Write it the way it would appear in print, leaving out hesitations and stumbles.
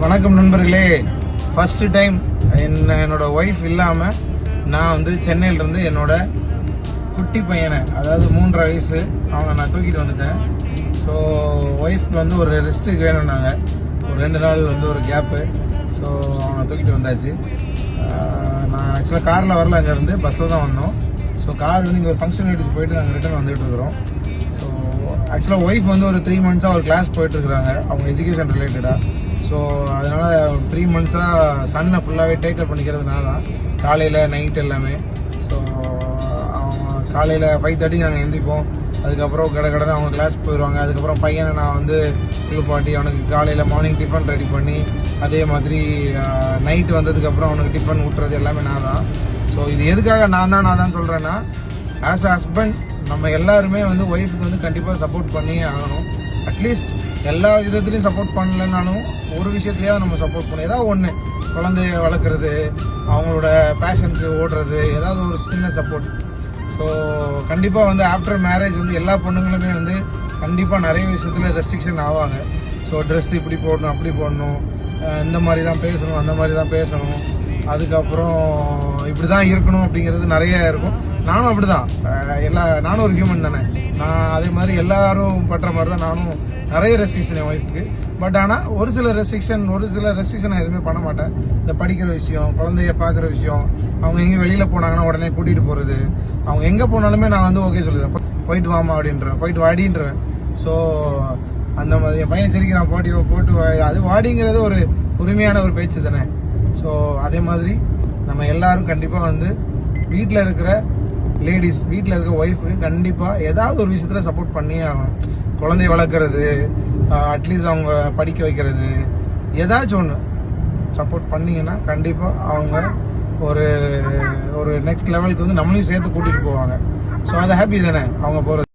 வணக்கம் நண்பர்களே. First time என்னோட ஒய்ஃப் இல்லாமல் நான் வந்து சென்னையிலேருந்து என்னோட குட்டி பையனை, அதாவது 3.5 வயசு அவனை நான் தூக்கிட்டு வந்துட்டேன். ஸோ ஒய்ஃப்க்கு வந்து ஒரு ரெஸ்ட்டுக்கு வேணும்னாங்க, ஒரு 2 நாள் வந்து ஒரு கேப்பு. ஸோ அவனை தூக்கிட்டு வந்தாச்சு. நான் ஆக்சுவலாக காரில் வரல, அங்கேருந்து பஸ்ஸில் தான் வந்தோம். ஸோ கார் வந்து இங்கே ஒரு ஃபங்க்ஷன் வீட்டுக்கு போயிட்டு நாங்கள் ரிட்டர்ன் வந்துட்டு இருக்கிறோம். ஸோ ஆக்சுவலாக ஒய்ஃப் வந்து ஒரு 3 மந்த்ஸாக ஒரு கிளாஸ் போயிட்டுருக்குறாங்க, அவங்க எஜுகேஷன் ரிலேட்டடாக. ஸோ அதனால் 3 மந்த்ஸாக சன்னை ஃபுல்லாகவே டேக்கர் பண்ணிக்கிறதுனால தான் காலையில் நைட் எல்லாமே. ஸோ அவங்க காலையில் 5:30 நாங்கள் எந்திரிப்போம். அதுக்கப்புறம் கடை அவங்க கிளாஸ்க்கு போயிடுவாங்க. அதுக்கப்புறம் பையனை நான் வந்து குளிப்பாட்டி அவனுக்கு காலையில் மார்னிங் டிஃபன் ரெடி பண்ணி, அதே மாதிரி நைட்டு வந்ததுக்கப்புறம் அவனுக்கு டிஃபன் ஊட்டுறது எல்லாமே நான் தான். ஸோ இது எதுக்காக நான் தான் சொல்கிறேன்னா, ஆஸ் அ ஹஸ்பண்ட் நம்ம எல்லாருமே வந்து ஒய்ஃபுக்கு வந்து கண்டிப்பாக சப்போர்ட் பண்ணியே ஆகணும். அட்லீஸ்ட் எல்லா விதத்துலையும் சப்போர்ட் பண்ணலைன்னாலும் ஒரு விஷயத்துலையாவது நம்ம சப்போர்ட் பண்ணணும். ஏதாவது ஒன்று, குழந்தைய வளர்க்குறது, அவங்களோட பேஷனுக்கு ஓடுறது, ஏதாவது ஒரு சின்ன சப்போர்ட். ஸோ கண்டிப்பாக வந்து ஆஃப்டர் மேரேஜ் வந்து எல்லா பொண்ணுங்களுமே வந்து கண்டிப்பாக நிறைய விஷயத்தில் ரெஸ்ட்ரிக்ஷன் ஆவாங்க. ஸோ ட்ரெஸ் இப்படி போடணும், அப்படி போடணும், இந்த மாதிரி தான் பேசணும், அந்த மாதிரி தான் பேசணும், அதுக்கப்புறம் இப்படி தான் இருக்கணும் அப்படிங்கிறது நிறைய இருக்கும். நானும் அப்படி தான், நானும் ஒரு ஹியூமன் தானே. நான் அதே மாதிரி எல்லாரும் பண்ற மாதிரி தான் நானும் நிறைய ரெஸ்ட்ரிக்ஷன் என் ஒய்ஃபுக்கு. பட் ஆனால் ஒரு சில ரெஸ்ட்ரிக்ஷன் நான் எதுவுமே பண்ண மாட்டேன். இந்த படிக்கிற விஷயம், குழந்தைய பார்க்குற விஷயம், அவங்க எங்கேயும் வெளியில் போனாங்கன்னா உடனே கூட்டிகிட்டு போகிறது, அவங்க எங்கே போனாலுமே நான் வந்து ஓகே சொல்லிடுறேன், போயிட்டு வாமா அப்படின்றேன், போயிட்டு வாடின்றேன். ஸோ அந்த மாதிரி என் பையன் சிரிக்கிறான், போட்டு அது வாடிங்கிறது ஒரு உரிமையான ஒரு பேச்சு தானே. ஸோ அதே மாதிரி நம்ம எல்லாரும் கண்டிப்பாக வந்து வீட்டில் இருக்கிற லேடிஸ், வீட்டில் இருக்க ஒய்ஃபுக்கு கண்டிப்பாக ஏதாவது ஒரு விஷயத்தில் சப்போர்ட் பண்ணியே ஆகணும். குழந்தைய வளர்க்குறது, அட்லீஸ்ட் அவங்க படிக்க வைக்கிறது, ஏதாச்சும் ஒன்று சப்போர்ட் பண்ணிங்கன்னா கண்டிப்பாக அவங்க ஒரு நெக்ஸ்ட் லெவலுக்கு வந்து நம்மளையும் சேர்த்து கூட்டிகிட்டு போவாங்க. ஸோ அது ஹாப்பி தானே அவங்க போகிறது.